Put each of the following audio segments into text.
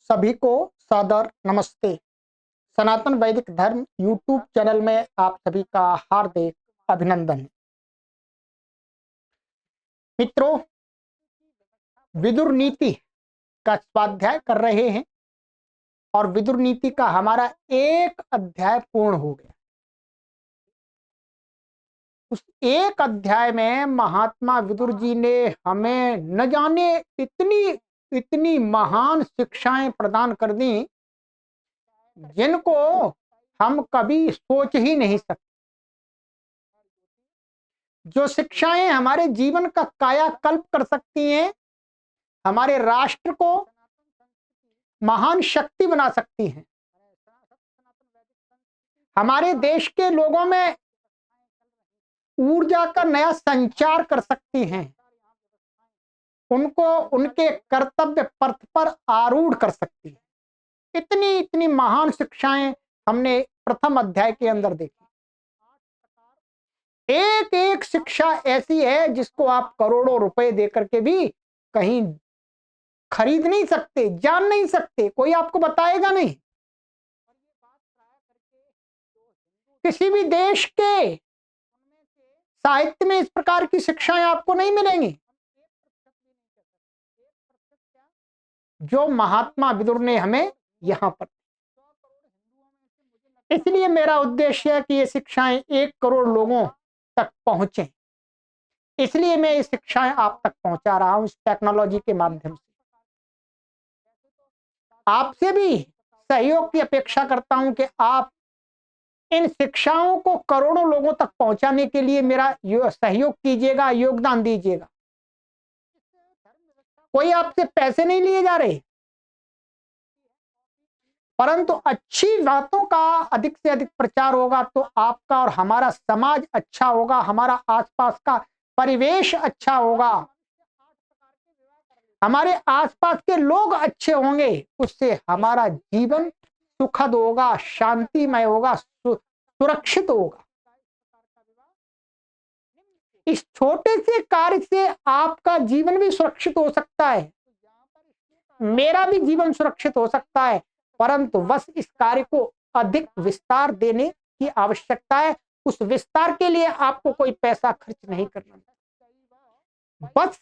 सभी को सादर नमस्ते। सनातन वैदिक धर्म यूट्यूब चैनल में आप सभी का हार्दिक अभिनंदन। मित्रों, विदुर नीति का स्वाध्याय कर रहे हैं और विदुर नीति का हमारा एक अध्याय पूर्ण हो गया। उस एक अध्याय में महात्मा विदुर जी ने हमें न जाने इतनी इतनी महान शिक्षाएं प्रदान कर दी जिनको हम कभी सोच ही नहीं सकते। जो शिक्षाएं हमारे जीवन का कायाकल्प कर सकती हैं, हमारे राष्ट्र को महान शक्ति बना सकती हैं, हमारे देश के लोगों में ऊर्जा का नया संचार कर सकती हैं, उनको उनके कर्तव्य पथ पर आरूढ़ कर सकती हैं। इतनी इतनी महान शिक्षाएं हमने प्रथम अध्याय के अंदर देखी। एक एक शिक्षा ऐसी है जिसको आप करोड़ों रुपए देकर के भी कहीं खरीद नहीं सकते, जान नहीं सकते, कोई आपको बताएगा नहीं। किसी भी देश के साहित्य में इस प्रकार की शिक्षाएं आपको नहीं मिलेंगी जो महात्मा विदुर ने हमें यहां पर। इसलिए मेरा उद्देश्य है कि ये शिक्षाएं 1 करोड़ लोगों तक पहुंचे। इसलिए मैं ये शिक्षाएं आप तक पहुंचा रहा हूं इस टेक्नोलॉजी के माध्यम से। आपसे भी सहयोग की अपेक्षा करता हूं कि आप इन शिक्षाओं को करोड़ों लोगों तक पहुंचाने के लिए मेरा सहयोग कीजिएगा, योगदान दीजिएगा। कोई आपसे पैसे नहीं लिए जा रहे, परंतु अच्छी बातों का अधिक से अधिक प्रचार होगा तो आपका और हमारा समाज अच्छा होगा, हमारा आसपास का परिवेश अच्छा होगा, हमारे आसपास के लोग अच्छे होंगे, उससे हमारा जीवन सुखद होगा, शांतिमय होगा, सुरक्षित होगा। इस छोटे से कार्य से आपका जीवन भी सुरक्षित हो सकता है, मेरा भी जीवन सुरक्षित हो सकता है, परंतु बस इस कार्य को अधिक विस्तार देने की आवश्यकता है। उस विस्तार के लिए आपको कोई पैसा खर्च नहीं करना। बस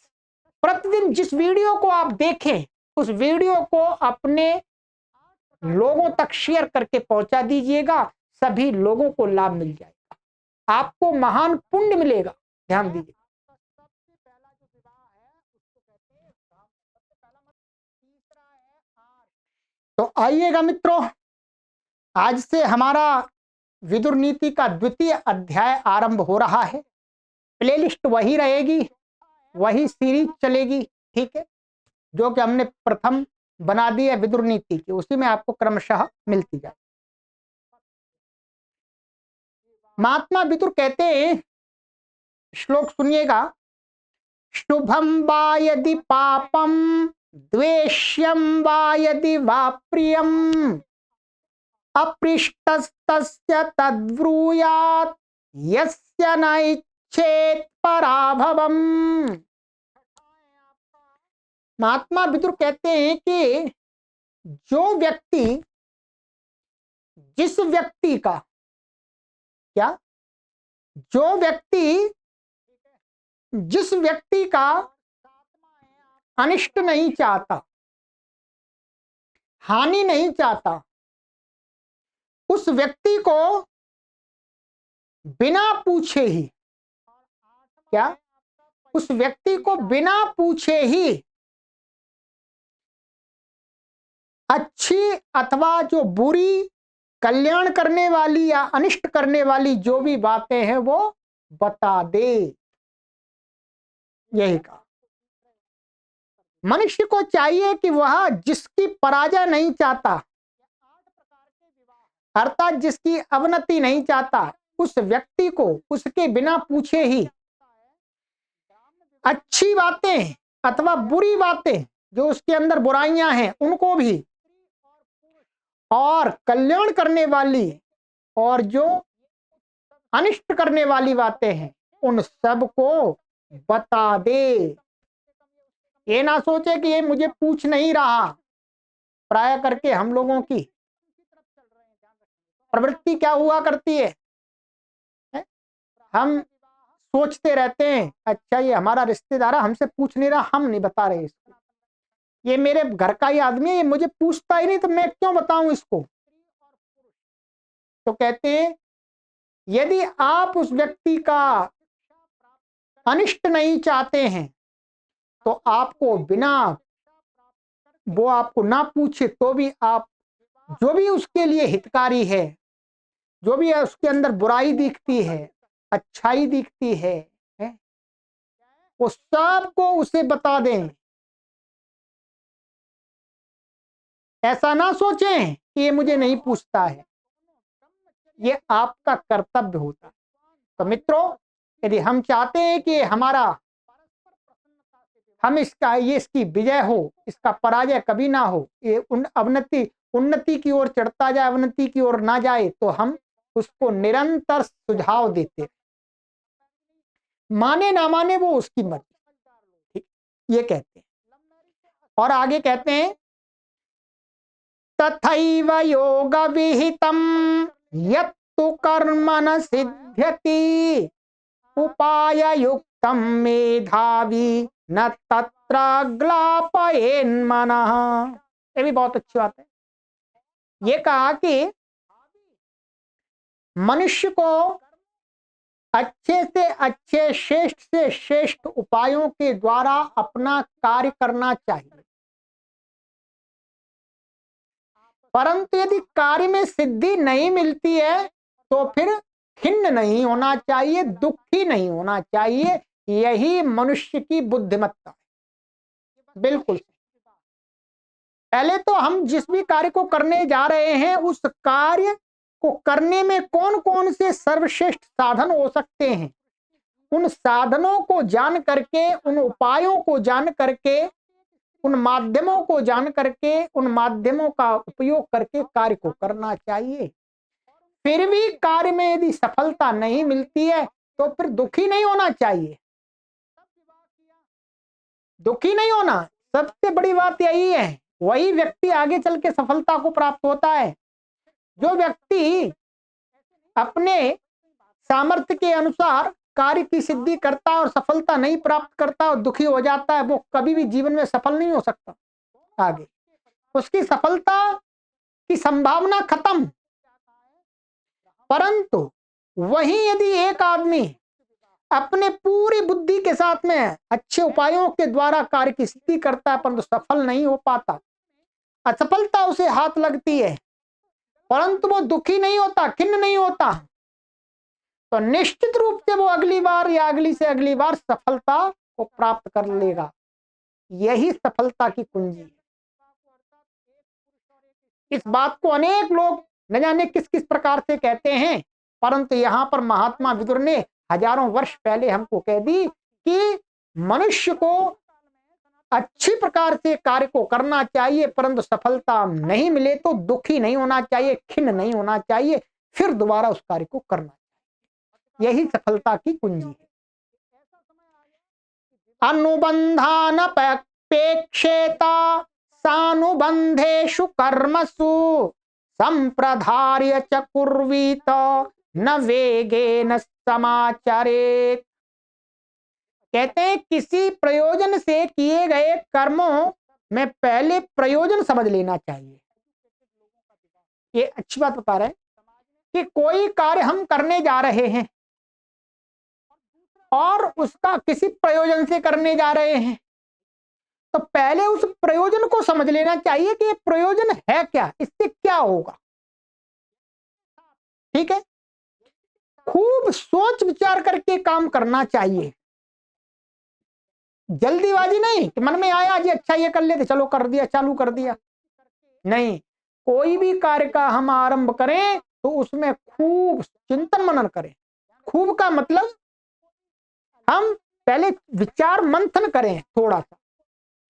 प्रतिदिन जिस वीडियो को आप देखें उस वीडियो को अपने लोगों तक शेयर करके पहुंचा दीजिएगा, सभी लोगों को लाभ मिल जाएगा, आपको महान पुण्य मिलेगा। ध्यान दीजिए। तो आइएगा मित्रों, आज से हमारा विदुर नीति का द्वितीय अध्याय आरंभ हो रहा है। प्लेलिस्ट वही रहेगी, वही सीरीज चलेगी, ठीक है, जो कि हमने प्रथम बना दी है विदुर नीति की, उसी में आपको क्रमशः मिलती जाए। महात्मा विदुर कहते हैं, श्लोक सुनिएगा, शुभम वा यदि पापम द्वेष्यम वा यदि वा प्रियम अपृष्टस्तस्य तद्ब्रूयात् यस्य न इच्छेत् पराभवम्। महात्मा विदुर कहते हैं कि जो व्यक्ति जिस व्यक्ति का क्या जो व्यक्ति जिस व्यक्ति का अनिष्ट नहीं चाहता, हानि नहीं चाहता, उस व्यक्ति को बिना पूछे ही उस व्यक्ति को बिना पूछे ही अच्छी अथवा जो बुरी, कल्याण करने वाली या अनिष्ट करने वाली जो भी बातें हैं वो बता दे। यही कहा। मनुष्य को चाहिए कि वह जिसकी पराजय नहीं चाहता, अर्थात जिसकी अवनति नहीं चाहता, उस व्यक्ति को उसके बिना पूछे ही अच्छी बातें अथवा बुरी बातें जो उसके अंदर बुराइयां हैं उनको भी, और कल्याण करने वाली और जो अनिष्ट करने वाली बातें हैं उन सब को बता दे। ये ना सोचे कि ये मुझे पूछ नहीं रहा, प्राय करके हम लोगों की प्रवृत्ति क्या हुआ करती है? हम सोचते रहते हैं, अच्छा ये हमारा रिश्तेदार है, हमसे पूछ नहीं रहा, हम नहीं बता रहे इसको, ये मेरे घर का ही आदमी है, ये मुझे पूछता ही नहीं, तो मैं क्यों बताऊं इसको? तो कहते हैं यदि आप उस व्यक्ति का अनिष्ट नहीं चाहते हैं तो आपको बिना वो आपको ना पूछे तो भी आप जो भी उसके लिए हितकारी है, जो भी है उसके अंदर बुराई दिखती है, अच्छाई दिखती है? वो सबको उसे बता दें। ऐसा ना सोचें कि ये मुझे नहीं पूछता है, ये आपका कर्तव्य होता है। तो मित्रों, यदि हम चाहते हैं कि हमारा हम इसका ये इसकी विजय हो, इसका पराजय कभी ना हो, ये उन्नति की ओर चढ़ता जाए, अवनति की ओर ना जाए, तो हम उसको निरंतर सुझाव देते, माने ना माने वो उसकी मर्जी, ये कहते हैं। और आगे कहते हैं तथैव योग विहितम यत्तु कर्मण सिद्ध्यति उपाय युक्तम मेधावी न तत्र ग्लापयेन् मनः। ये भी बहुत अच्छी बात है। ये कहा कि मनुष्य को अच्छे से अच्छे, श्रेष्ठ से श्रेष्ठ उपायों के द्वारा अपना कार्य करना चाहिए, परंतु यदि कार्य में सिद्धि नहीं मिलती है तो फिर खिन्न नहीं होना चाहिए, दुखी नहीं होना चाहिए। यही मनुष्य की बुद्धिमत्ता है। बिल्कुल। पहले तो हम जिस भी कार्य को करने जा रहे हैं उस कार्य को करने में कौन कौन से सर्वश्रेष्ठ साधन हो सकते हैं, उन साधनों को जान करके, उन उपायों को जान करके, उन माध्यमों को जान करके, उन माध्यमों का उपयोग करके कार्य को करना चाहिए। फिर भी कार्य में यदि सफलता नहीं मिलती है तो फिर दुखी नहीं होना चाहिए, दुखी नहीं होना। सबसे बड़ी बात यही है, वही व्यक्ति आगे चल के सफलता को प्राप्त होता है। जो व्यक्ति अपने सामर्थ्य के अनुसार कार्य की सिद्धि करता है और सफलता नहीं प्राप्त करता और दुखी हो जाता है, वो कभी भी जीवन में सफल नहीं हो सकता। आगे उसकी सफलता की संभावना खत्म। परंतु वहीं यदि एक आदमी अपने पूरी बुद्धि के साथ में अच्छे उपायों के द्वारा कार्य की सिद्धि करता है परंतु सफल नहीं हो पाता, असफलता उसे हाथ लगती है, परंतु वो दुखी नहीं होता, खिन्न नहीं होता, तो निश्चित रूप से वो अगली बार या अगली से अगली बार सफलता को प्राप्त कर लेगा। यही सफलता की कुंजी है। इस बात को अनेक लोग न जाने किस किस प्रकार से कहते हैं, परंतु यहाँ पर महात्मा विदुर ने हजारों वर्ष पहले हमको कह दी कि मनुष्य को अच्छी प्रकार से कार्य को करना चाहिए, परंतु सफलता नहीं मिले तो दुखी नहीं होना चाहिए, खिन्न नहीं होना चाहिए, फिर दोबारा उस कार्य को करना चाहिए। यही सफलता की कुंजी है। अनुबंधानपेक्षेता सानुबंधेषु कर्मसु संप्रधार्य च कुर्वीत न वेगेन समाचरेत्। कहते हैं किसी प्रयोजन से किए गए कर्मों में पहले प्रयोजन समझ लेना चाहिए। ये अच्छी बात बता रहे हैं कि कोई कार्य हम करने जा रहे हैं और उसका किसी प्रयोजन से करने जा रहे हैं, तो पहले उस प्रयोजन को समझ लेना चाहिए कि ये प्रयोजन है क्या, इससे क्या होगा। ठीक है, खूब सोच विचार करके काम करना चाहिए। जल्दीबाजी नहीं कि मन में आया जी अच्छा ये कर लेते, चलो कर दिया, चालू कर दिया। नहीं, कोई भी कार्य का हम आरंभ करें तो उसमें खूब चिंतन मनन करें। खूब का मतलब हम पहले विचार मंथन करें थोड़ा सा।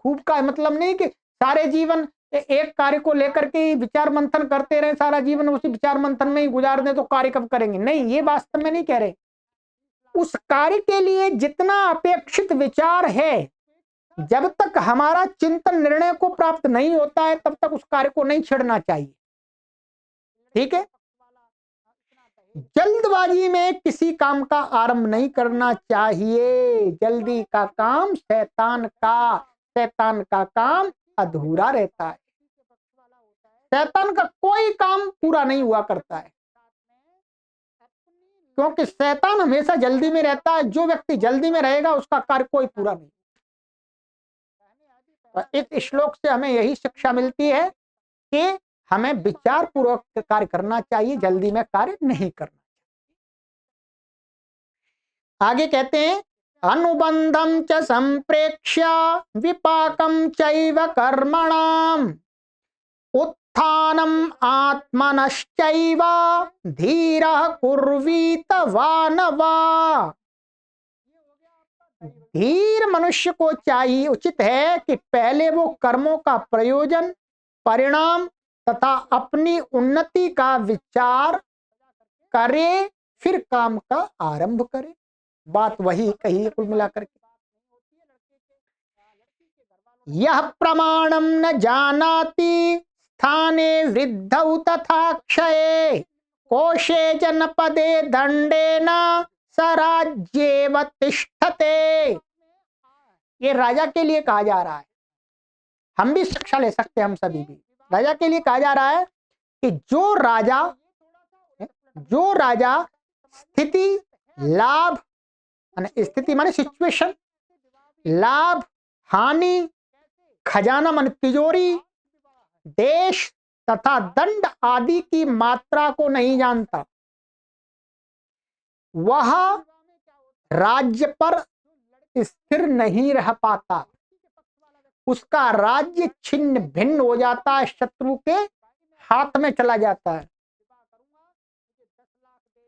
खूब का मतलब नहीं कि सारे जीवन एक कार्य को लेकर के विचार मंथन करते रहे, सारा जीवन उसी विचार मंथन में ही गुजार दें तो कार्य कब करेंगे। नहीं, ये वास्तव में नहीं कह रहे। उस कार्य के लिए जितना अपेक्षित विचार है जब तक हमारा चिंतन निर्णय को प्राप्त नहीं होता है तब तक उस कार्य को नहीं छेड़ना चाहिए। ठीक है, जल्दबाजी में किसी काम का आरंभ नहीं करना चाहिए। जल्दी का काम शैतान का काम अधूरा रहता है। शैतान का कोई काम पूरा नहीं हुआ करता है, क्योंकि शैतान हमेशा जल्दी में रहता है। जो व्यक्ति जल्दी में रहेगा उसका कार्य कोई पूरा नहीं। इस श्लोक से हमें यही शिक्षा मिलती है कि हमें विचार पूर्वक कार्य करना चाहिए, जल्दी में कार्य नहीं करना। आगे कहते हैं, अनुबंधम च संप्रेक्ष्य विपाकम चैव कर्मणाम उत्थानम आत्मनश्चैव धीरः कुर्वीत वानवा। धीर मनुष्य को चाहिए, उचित है कि पहले वो कर्मों का प्रयोजन, परिणाम तथा अपनी उन्नति का विचार करे, फिर काम का आरंभ करे। बात वही कही है कुल मिलाकर के। यह प्रमाणम न जानाति स्थाने वृद्धौ तथा क्षये कोशे जनपदे दंडेन सराज्येव तिष्ठते। ये राजा के लिए कहा जा रहा है, हम भी शिक्षा ले सकते हैं, हम सभी भी। राजा के लिए कहा जा रहा है कि जो राजा स्थिति, लाभ, स्थिति माने सिचुएशन, लाभ, हानि, खजाना माने तिजोरी, देश तथा दंड आदि की मात्रा को नहीं जानता, वह राज्य पर स्थिर नहीं रह पाता। उसका राज्य छिन्न भिन्न हो जाता है, शत्रु के हाथ में चला जाता है।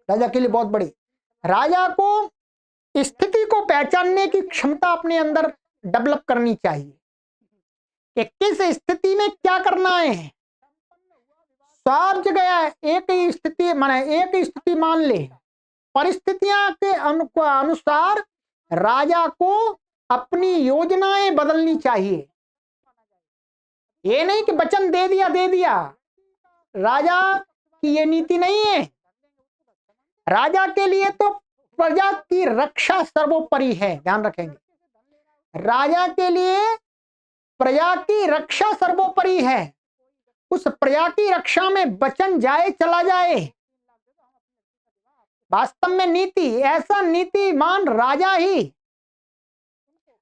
राजा के लिए बहुत बड़ी, राजा को स्थिति को पहचानने की क्षमता अपने अंदर डेवलप करनी चाहिए कि किस स्थिति में क्या करना है। सब जगह एक ही स्थिति मान ले, परिस्थितियां के अनुसार राजा को अपनी योजनाएं बदलनी चाहिए। ये नहीं कि वचन दे दिया, राजा की ये नीति नहीं है। राजा के लिए तो प्रजा की रक्षा सर्वोपरि है, ध्यान रखेंगे। राजा के लिए प्रजा की रक्षा सर्वोपरि है। उस प्रजा की रक्षा में वचन जाए चला जाए। वास्तव में नीति, ऐसा नीतिमान राजा ही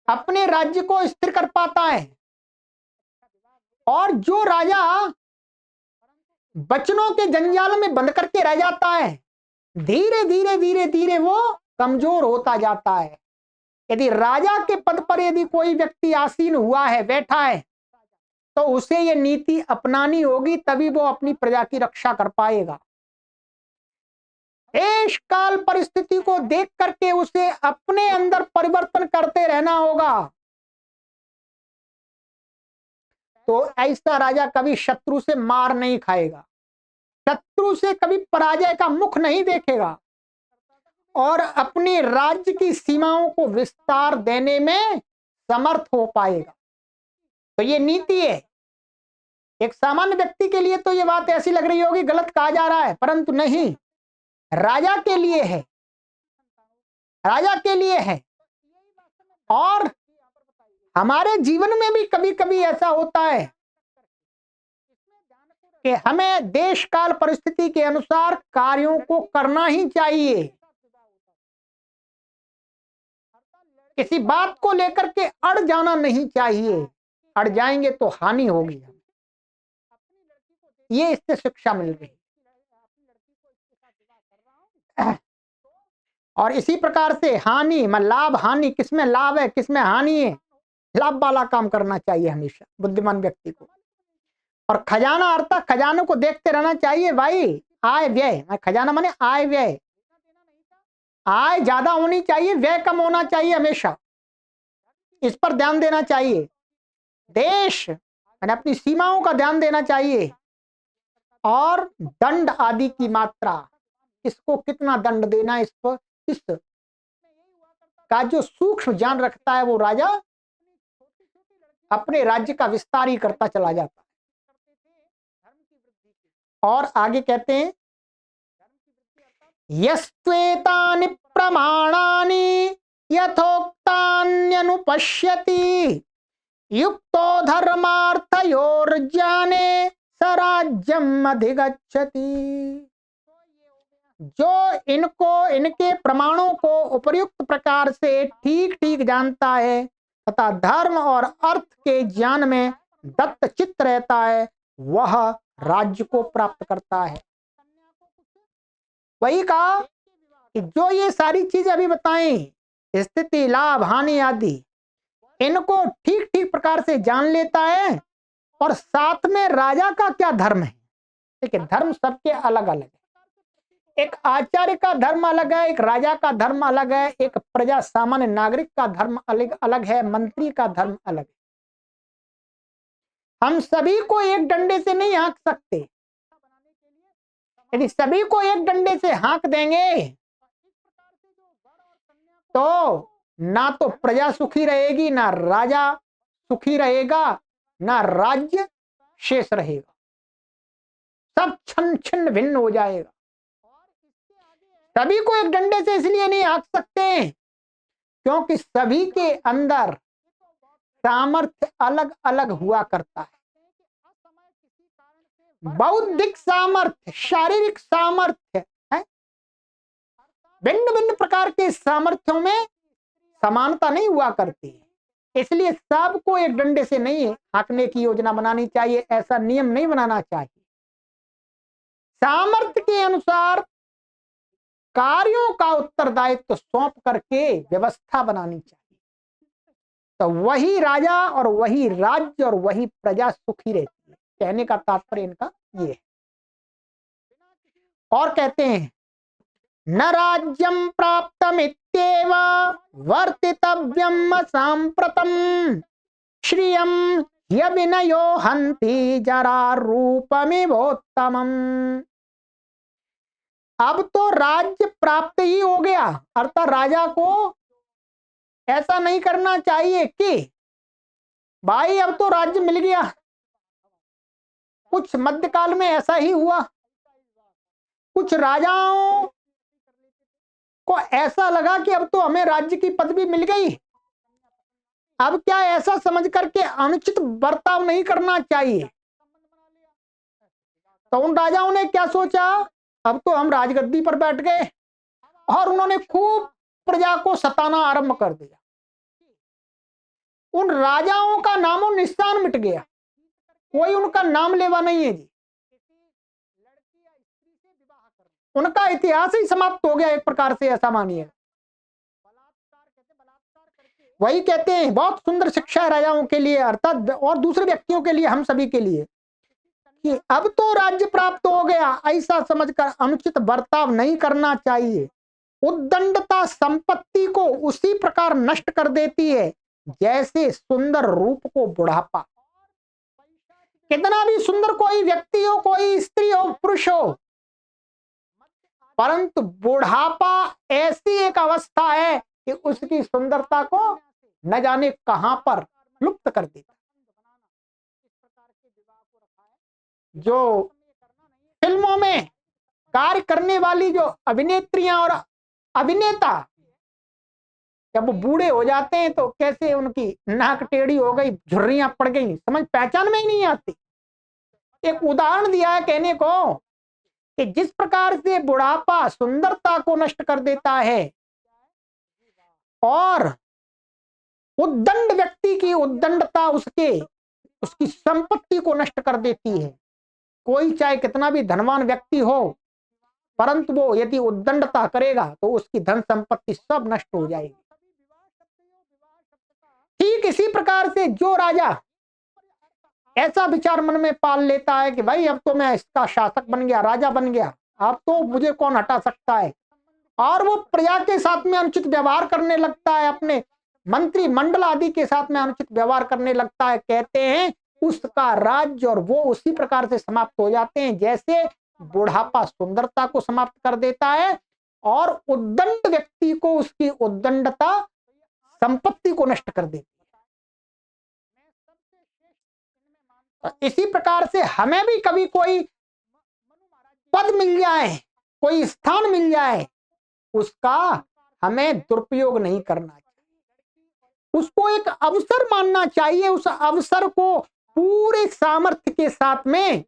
अपने राज्य को स्थिर कर पाता है। और जो राजा वचनों के जंजाल में बंद करके रह जाता है, धीरे धीरे वो कमजोर होता जाता है। यदि राजा के पद पर यदि कोई व्यक्ति आसीन हुआ है, बैठा है, तो उसे ये नीति अपनानी होगी, तभी वो अपनी प्रजा की रक्षा कर पाएगा। देश काल परिस्थिति को देख करके उसे अपने अंदर परिवर्तन करते रहना होगा। तो ऐसा राजा कभी शत्रु से मार नहीं खाएगा, शत्रु से कभी पराजय का मुख नहीं देखेगा और अपने राज्य की सीमाओं को विस्तार देने में समर्थ हो पाएगा। तो ये नीति है। एक सामान्य व्यक्ति के लिए तो ये बात ऐसी लग रही होगी, गलत कहा जा रहा है, परंतु नहीं, राजा के लिए है, राजा के लिए है। और हमारे जीवन में भी कभी कभी ऐसा होता है कि हमें देश काल परिस्थिति के अनुसार कार्यों को करना ही चाहिए। किसी बात को लेकर के अड़ जाना नहीं चाहिए, अड़ जाएंगे तो हानि होगी। ये इससे शिक्षा मिल रही। और इसी प्रकार से हानि लाभ, हानि किसमें लाभ है किसमें हानि है, लाभ वाला काम करना चाहिए हमेशा बुद्धिमान व्यक्ति को। और खजाना अर्थात खजानों को देखते रहना चाहिए भाई। आय व्यय, खजाना माने आय व्यय, आय ज्यादा होनी चाहिए, व्यय कम होना चाहिए हमेशा, इस पर ध्यान देना चाहिए। देश यानी अपनी सीमाओं का ध्यान देना चाहिए। और दंड आदि की मात्रा, इसको कितना दंड देना, इस पर इस का जो सूक्ष्म ज्ञान रखता है वो राजा अपने राज्य का विस्तार ही करता चला जाता है। और आगे कहते हैं, यस्त्वेतानि प्रमाणानि यथोक्तान्यनुपश्यति युक्तो धर्मार्थयोर्ज्ञाने स राज्यम् अधिगच्छति। जो इनको, इनके प्रमाणों को उपयुक्त प्रकार से ठीक ठीक जानता है तथा धर्म और अर्थ के ज्ञान में दत्त चित्त रहता है, वह राज्य को प्राप्त करता है। वही कहा कि जो ये सारी चीजें अभी बताएं, स्थिति, लाभ, हानि आदि, इनको ठीक ठीक प्रकार से जान लेता है और साथ में राजा का क्या धर्म है। देखिए, धर्म सबके अलग अलग है। एक आचार्य का धर्म अलग है, एक राजा का धर्म अलग है, एक प्रजा सामान्य नागरिक का धर्म अलग अलग है, मंत्री का धर्म अलग है। हम सभी को एक डंडे से नहीं हाँक सकते। यदि सभी को एक डंडे से हाँक देंगे तो ना तो प्रजा सुखी रहेगी, ना राजा सुखी रहेगा, ना राज्य शेष रहेगा, सब छिन्न छिन्न भिन्न हो जाएगा। सभी को एक डंडे से इसलिए नहीं हाँक सकते क्योंकि सभी के अंदर सामर्थ्य अलग अलग हुआ करता है। बौद्धिक सामर्थ्य, शारीरिक सामर्थ्य है, भिन्न भिन्न प्रकार के सामर्थ्यों में समानता नहीं हुआ करती। इसलिए सबको एक डंडे से नहीं हाँकने की योजना बनानी चाहिए, ऐसा नियम नहीं बनाना चाहिए। सामर्थ्य के अनुसार कार्यों का उत्तरदायित्व सौंप करके व्यवस्था बनानी चाहिए, तो वही राजा और वही राज्य और वही प्रजा सुखी रहती है। कहने का तात्पर्य इनका ये है। और कहते हैं, न राज्यम प्राप्तमित्येव वर्तितव्यम सांप्रतम श्रियम ह्यविनयो हन्ति जरा रूपमिवोत्तमम्। अब तो राज्य प्राप्त ही हो गया, अर्थात राजा को ऐसा नहीं करना चाहिए कि भाई अब तो राज्य मिल गया। कुछ मध्यकाल में ऐसा ही हुआ, कुछ राजाओं को ऐसा लगा कि अब तो हमें राज्य की पदवी मिल गई, अब क्या ऐसा समझ करके अनुचित बर्ताव नहीं करना चाहिए। तो उन राजाओं ने क्या सोचा, अब तो हम राजगद्दी पर बैठ गए, और उन्होंने खूब प्रजा को सताना आरंभ कर दिया। उन राजाओं का नामो निशान मिट गया, कोई उनका नाम लेवा नहीं है जी। उनका इतिहास ही समाप्त हो गया एक प्रकार से, ऐसा मानिए। वही कहते हैं, बहुत सुंदर शिक्षा है राजाओं के लिए, अर्थात और दूसरे व्यक्तियों के लिए, हम सभी के लिए, कि अब तो राज्य प्राप्त हो गया, ऐसा समझकर अनुचित बर्ताव नहीं करना चाहिए। उद्दंडता संपत्ति को उसी प्रकार नष्ट कर देती है जैसे सुंदर रूप को बुढ़ापा। कितना भी सुंदर कोई व्यक्ति हो, कोई स्त्री हो, पुरुष हो, परंतु बुढ़ापा ऐसी एक अवस्था है कि उसकी सुंदरता को न जाने कहां पर लुप्त कर देता। जो फिल्मों में कार्य करने वाली जो अभिनेत्रियां और अभिनेता, जब वो बूढ़े हो जाते हैं तो कैसे उनकी नाक टेढ़ी हो गई, झुर्रियां पड़ गई, समझ पहचान में ही नहीं आती। एक उदाहरण दिया है कहने को कि जिस प्रकार से बुढ़ापा सुंदरता को नष्ट कर देता है और उद्दंड व्यक्ति की उद्दंडता उसकी संपत्ति को नष्ट कर देती है। कोई चाहे कितना भी धनवान व्यक्ति हो, परंतु वो यदि उद्दंडता करेगा तो उसकी धन संपत्ति सब नष्ट हो जाएगी। ठीक इसी प्रकार से जो राजा ऐसा विचार मन में पाल लेता है कि भाई अब तो मैं इसका शासक बन गया, राजा बन गया, अब तो मुझे कौन हटा सकता है, और वो प्रजा के साथ में अनुचित व्यवहार करने लगता है, अपने मंत्री मंडल आदि के साथ में अनुचित व्यवहार करने लगता है, कहते हैं उसका राज्य और वो उसी प्रकार से समाप्त हो जाते हैं जैसे बुढ़ापा सुंदरता को समाप्त कर देता है और उद्दंड व्यक्ति को उसकी उद्दंडता संपत्ति को नष्ट कर देती है। इसी प्रकार से हमें भी कभी कोई पद मिल जाए, कोई स्थान मिल जाए, उसका हमें दुरुपयोग नहीं करना चाहिए, उसको एक अवसर मानना चाहिए। उस अवसर को पूरे सामर्थ्य के साथ में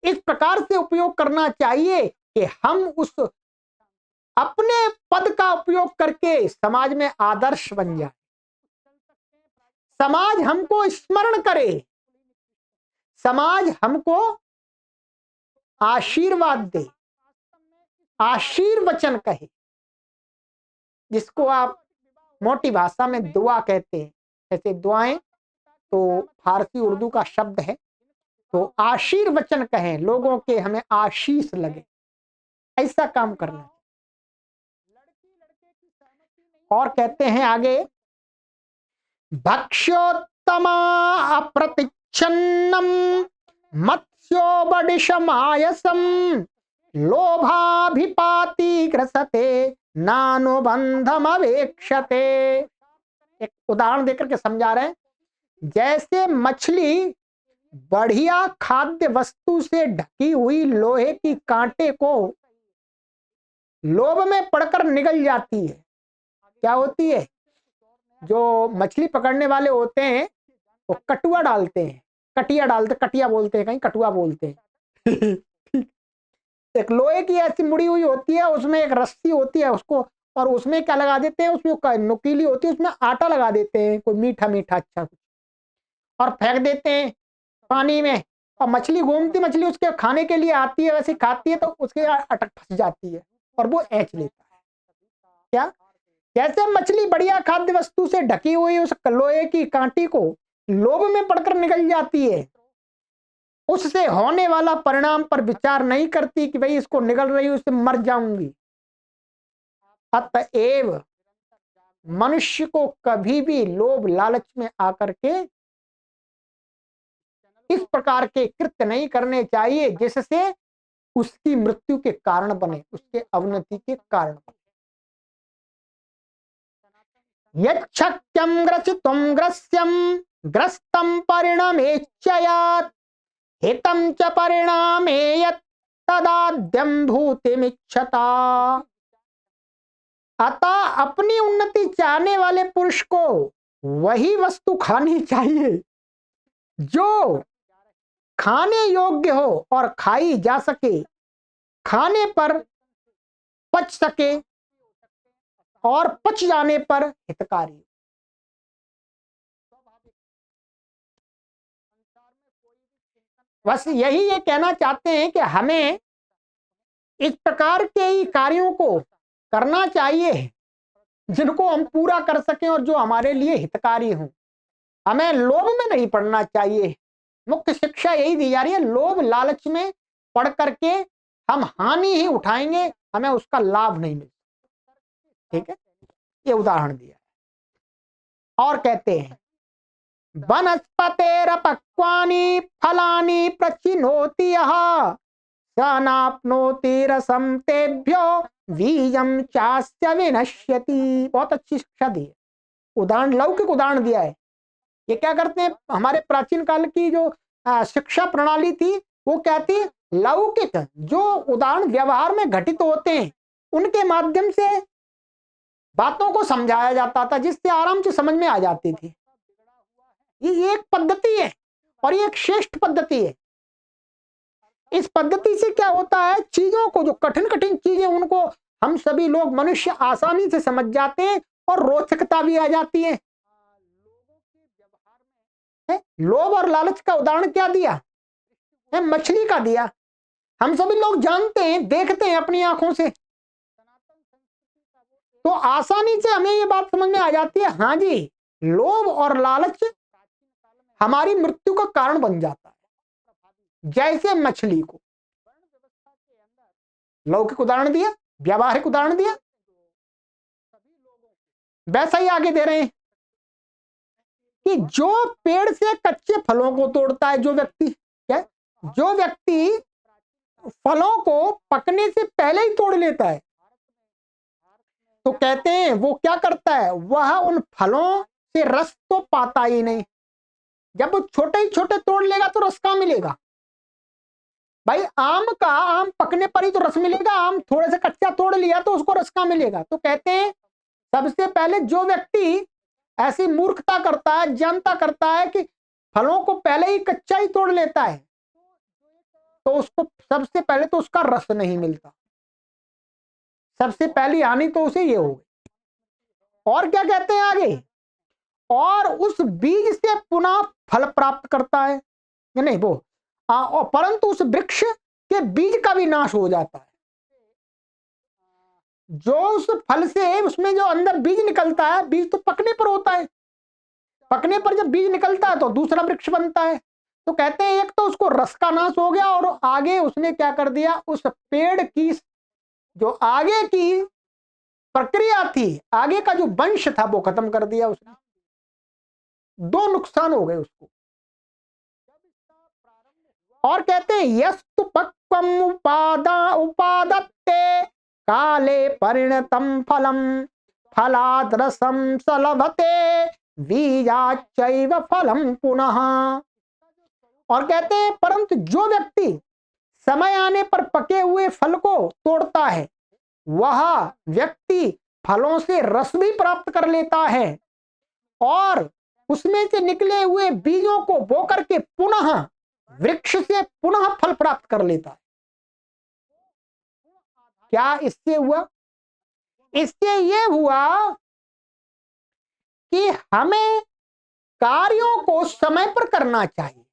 इस प्रकार से उपयोग करना चाहिए कि हम उस अपने पद का उपयोग करके समाज में आदर्श बन जाए, समाज हमको स्मरण करे, समाज हमको आशीर्वाद दे, आशीर्वचन कहे, जिसको आप मोटी भाषा में दुआ कहते हैं। ऐसे दुआएं तो फारसी उर्दू का शब्द है, तो आशीर्वचन कहें, लोगों के हमें आशीष लगे, ऐसा काम करना। और कहते हैं आगे, भक्ष्योत्तमा अप्रतिच्छन्नम मत्स्योबडिशमायसम लोभाभिपाती ग्रसते नानुबंधम अवेक्षते। एक उदाहरण देकर के समझा रहे हैं, जैसे मछली बढ़िया खाद्य वस्तु से ढकी हुई लोहे की कांटे को लोभ में पड़कर निगल जाती है। क्या होती है, जो मछली पकड़ने वाले होते हैं वो कटुआ डालते हैं, कटिया डालते, कटिया बोलते हैं, कहीं कटुआ बोलते हैं। एक लोहे की ऐसी मुड़ी हुई होती है, उसमें एक रस्सी होती है, उसको और उसमें क्या लगा देते हैं, उसमें नुकीली होती है, उसमें आटा लगा देते हैं, कोई मीठा मीठा अच्छा कुछ, और फेंक देते हैं पानी में, और मछली घूमती, मछली उसके खाने के लिए आती है, वैसे खाती है तो उसके अटक फंस जाती है और वो ऐंच लेता है। क्या, जैसे मछली बढ़िया खाद्य वस्तु से ढकी हुई उस लोहे की कांटी को लोभ में पड़कर निकल जाती है, उससे होने वाला परिणाम पर विचार नहीं करती कि भाई इसको निगल रही, उससे मर जाऊंगी। अतएव मनुष्य को कभी भी लोभ लालच में आकर के इस प्रकार के कृत्य नहीं करने चाहिए जिससे उसकी मृत्यु के कारण बने, उसके अवनति के कारण बने। यच्छक्यं ग्रसितुं ग्रस्यं ग्रस्तं परिणमेच्छयात् हितं च परिणामे यत् तदाद्यं भूतिमिच्छता। अतः अपनी उन्नति चाहने वाले पुरुष को वही वस्तु खानी चाहिए जो खाने योग्य हो और खाई जा सके, खाने पर पच सके और पच जाने पर हितकारी। बस यही ये कहना चाहते हैं कि हमें इस प्रकार के ही कार्यों को करना चाहिए जिनको हम पूरा कर सकें और जो हमारे लिए हितकारी हों। हमें लोभ में नहीं पड़ना चाहिए। मुख्य शिक्षा यही दी जा रही है, लोभ लालच में पड़ करके हम हानि ही उठाएंगे, हमें उसका लाभ नहीं मिलेगा। ठीक है, ये उदाहरण दिया है। और कहते हैं, वनस्पतेरपक्वानि फलानि प्रचिनोति यः स नाप्नोति रसं तेभ्यो बीजं चास्य विनश्यति। बहुत अच्छी शिक्षा दी है, उदाहरण, लौकिक उदाहरण दिया है। ये क्या करते हैं, हमारे प्राचीन काल की जो शिक्षा प्रणाली थी वो क्या थी, लौकिक जो उदाहरण व्यवहार में घटित होते हैं उनके माध्यम से बातों को समझाया जाता था, जिससे आराम से समझ में आ जाती थी। ये एक पद्धति है और ये एक श्रेष्ठ पद्धति है। इस पद्धति से क्या होता है, चीजों को, जो कठिन कठिन चीजें, उनको हम सभी लोग मनुष्य आसानी से समझ जाते हैं और रोचकता भी आ जाती है। लोभ और लालच का उदाहरण क्या दिया है, मछली का दिया। हम सभी लोग जानते हैं, देखते हैं अपनी आंखों से, तो आसानी से हमें ये बात समझ में आ जाती है, हाँ जी, लोभ और लालच हमारी मृत्यु का कारण बन जाता है। जैसे मछली को लौकिक उदाहरण दिया, व्यावहारिक उदाहरण दिया, वैसा ही आगे दे रहे हैं कि जो पेड़ से कच्चे फलों को तोड़ता है, जो व्यक्ति, क्या, जो व्यक्ति फलों को पकने से पहले ही तोड़ लेता है, तो कहते हैं वो क्या करता है, वह उन फलों से रस तो पाता ही नहीं, जब वो छोटे ही छोटे तोड़ लेगा तो रस कहाँ मिलेगा भाई? आम पकने पर ही तो रस मिलेगा। आम थोड़े से कच्चा तोड़ लिया तो उसको रस कहाँ मिलेगा? तो कहते हैं सबसे पहले जो व्यक्ति ऐसी मूर्खता करता है, जनता करता है कि फलों को पहले ही कच्चा ही तोड़ लेता है, तो उसको सबसे पहले तो उसका रस नहीं मिलता। सबसे पहली हानि तो उसे ये हो गई। और क्या कहते हैं आगे? और उस बीज से पुनः फल प्राप्त करता है या नहीं वो, और परंतु उस वृक्ष के बीज का भी नाश हो जाता है। जो उस फल से उसमें जो अंदर बीज निकलता है, बीज तो पकने पर होता है, पकने पर जब बीज निकलता है तो दूसरा वृक्ष बनता है। तो कहते हैं एक तो उसको रस का नाश हो गया, और आगे उसने क्या कर दिया, उस पेड़ की जो आगे की प्रक्रिया थी, आगे का जो वंश था वो खत्म कर दिया उसने। दो नुकसान हो गए उसको। और कहते हैं यस्तु पक्वम उपादत्ते काले परिणतम फलम फलाद रसम सलभते बीजाचैव फलम पुनः। और कहते हैं परंतु जो व्यक्ति समय आने पर पके हुए फल को तोड़ता है, वह व्यक्ति फलों से रस भी प्राप्त कर लेता है और उसमें से निकले हुए बीजों को बो करके पुनः वृक्ष से पुनः फल प्राप्त कर लेता है। क्या इससे हुआ? इससे यह हुआ कि हमें कार्यों को समय पर करना चाहिए।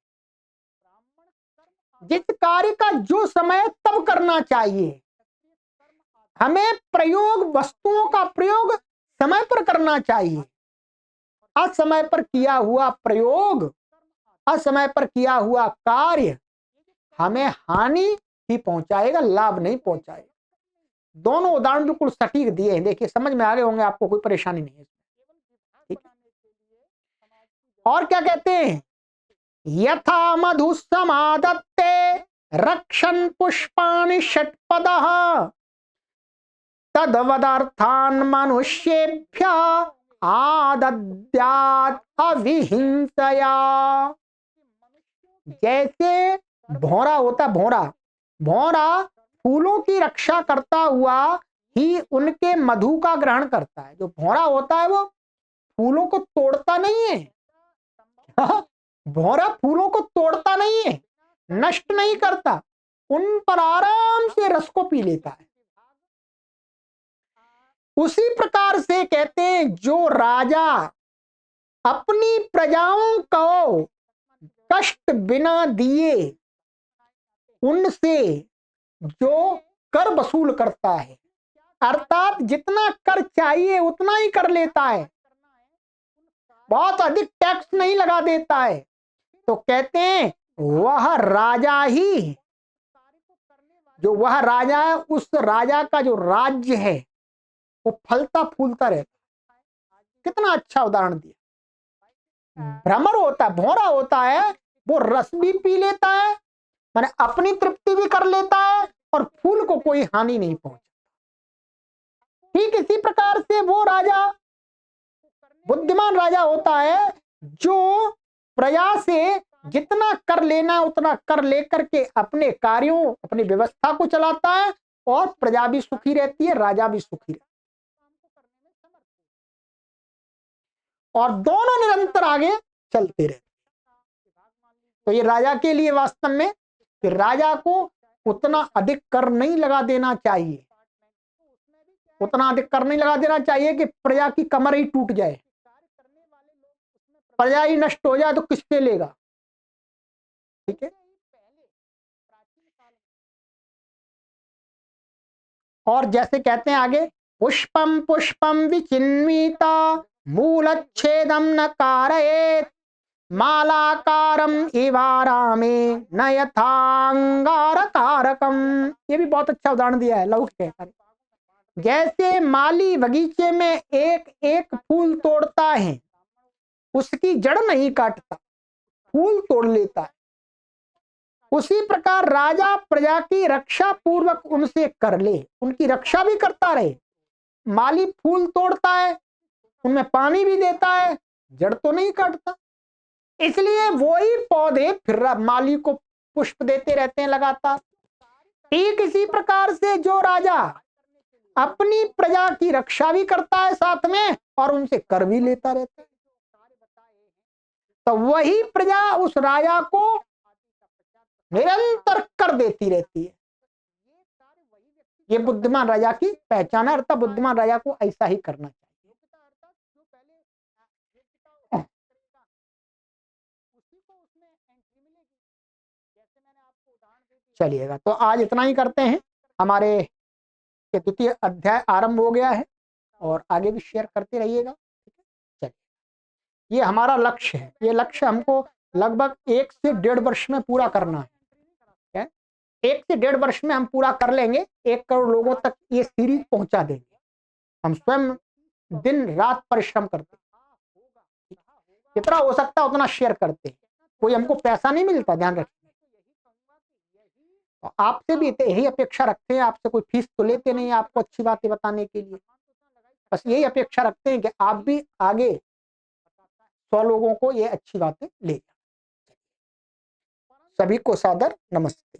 जिस कार्य का जो समय तब करना चाहिए, हमें प्रयोग, वस्तुओं का प्रयोग समय पर करना चाहिए। असमय पर किया हुआ प्रयोग, असमय पर किया हुआ कार्य हमें हानि ही पहुंचाएगा, लाभ नहीं पहुंचाएगा। दोनों उदाहरण बिल्कुल सटीक दिए हैं, देखिए समझ में आ गए होंगे, आपको कोई परेशानी नहीं है। ठीक है? और क्या कहते हैं? यथा मधु समादत्ते रक्षन् पुष्पाणि षट्पदः तद्वदर्थान् मनुष्येभ्य आदद्यात् अविहिंसया। जैसे भौरा होता, भौरा फूलों की रक्षा करता हुआ ही उनके मधु का ग्रहण करता है। जो भौरा होता है वो फूलों को तोड़ता नहीं है। भौरा फूलों को तोड़ता नहीं है, नष्ट नहीं करता, उन पर आराम से रस को पी लेता है। उसी प्रकार से कहते हैं जो राजा अपनी प्रजाओं को कष्ट बिना दिए उनसे जो कर वसूल करता है, अर्थात जितना कर चाहिए उतना ही कर लेता है, बहुत अधिक टैक्स नहीं लगा देता है, तो कहते हैं वह राजा ही, जो वह राजा है, उस राजा का जो राज्य है वो फलता फूलता रहता है। कितना अच्छा उदाहरण दिया। भ्रमर होता है, भौरा होता है, वो रस भी पी लेता है, माने अपनी तृप्ति भी कर लेता है और फूल को कोई हानि नहीं पहुंचता। ठीक इसी प्रकार से वो राजा बुद्धिमान राजा होता है जो प्रजा से जितना कर लेना उतना कर लेकर के अपने कार्यों, अपनी व्यवस्था को चलाता है और प्रजा भी सुखी रहती है, राजा भी सुखी रहता है, और दोनों निरंतर आगे चलते रहते। तो ये राजा के लिए वास्तव में कि राजा को उतना अधिक कर नहीं लगा देना चाहिए, उतना अधिक कर नहीं लगा देना चाहिए कि प्रजा की कमर ही टूट जाए, प्रजा ही नष्ट हो जाए तो किससे लेगा। ठीक है? और जैसे कहते हैं आगे, पुष्पम पुष्पम विचिन्विता मूलच्छेदम न कारयेत् मालाकारम इवारामे न यथांगारकारकम। ये भी बहुत अच्छा उदाहरण दिया है लौकिक है। जैसे माली बगीचे में एक एक फूल तोड़ता है, उसकी जड़ नहीं काटता, फूल तोड़ लेता है, उसी प्रकार राजा प्रजा की रक्षा पूर्वक उनसे कर ले, उनकी रक्षा भी करता रहे। माली फूल तोड़ता है, उनमें पानी भी देता है, जड़ तो नहीं काटता। इसलिए वही पौधे फिर माली को पुष्प देते रहते हैं लगातार। ठीक इसी प्रकार से जो राजा अपनी प्रजा की रक्षा भी करता है साथ में और उनसे कर भी लेता रहता है, तो वही प्रजा उस राजा को निरंतर कर देती रहती है। ये बुद्धिमान राजा की पहचान है, अर्थात बुद्धिमान राजा को ऐसा ही करना चाहिए। चलिएगा, तो आज इतना ही करते हैं। हमारे द्वितीय अध्याय आरंभ हो गया है और आगे भी शेयर करते रहिएगा। चलिए, ये हमारा लक्ष्य है। ये लक्ष्य हमको लगभग 1 से 1.5 वर्ष में पूरा करना है। 1 से 1.5 वर्ष में हम पूरा कर लेंगे, 1 करोड़ लोगों तक ये सीरीज पहुंचा देंगे। हम स्वयं दिन रात परिश्रम करते, जितना हो सकता है उतना शेयर करते। कोई हमको पैसा नहीं मिलता, ध्यान रखिए। तो आपसे भी यही अपेक्षा रखते हैं, आपसे कोई फीस तो लेते नहीं आपको अच्छी बातें बताने के लिए, बस यही अपेक्षा रखते हैं कि आप भी आगे 100 लोगों को ये अच्छी बातें ले जाएं। सभी को सादर नमस्ते।